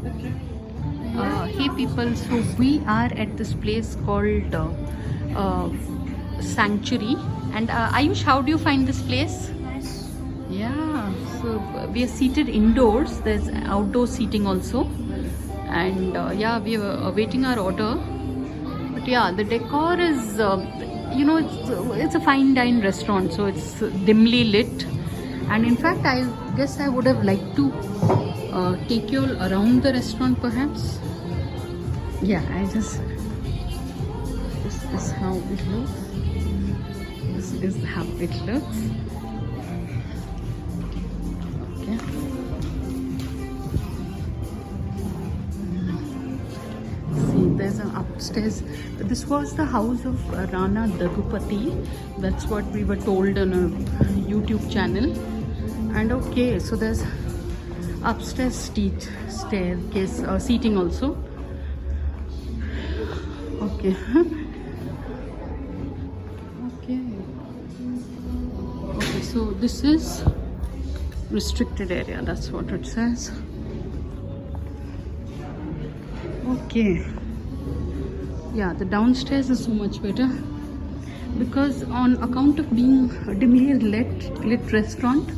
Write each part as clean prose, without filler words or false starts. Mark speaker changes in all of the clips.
Speaker 1: Hey people, so we are at this place called Sanctuary. And Ayush, how do you find this place?
Speaker 2: Nice.
Speaker 1: Yeah, so we are seated indoors. There's outdoor seating also. And yeah, we are awaiting our order. But yeah, the decor is, it's a fine dine restaurant. So it's dimly lit. And in fact, I guess I would have liked to take you all around the restaurant perhaps. Yeah, this is how it looks. This is how it looks. Okay. See, there's an upstairs. This was the house of Rana Dagupati. That's what we were told on a YouTube channel. And okay, so there's upstairs staircase seating also. Okay. Okay, so this is restricted area, that's what it says. Okay. Yeah, the downstairs is so much better because on account of being a dimly lit restaurant,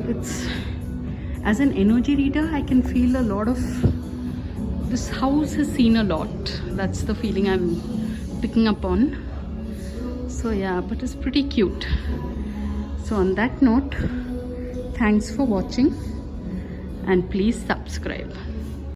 Speaker 1: it's, as an energy reader, I can feel a lot of, this house has seen a lot. That's the feeling I'm picking up on. So yeah, but it's pretty cute. So on that note, thanks for watching and please subscribe.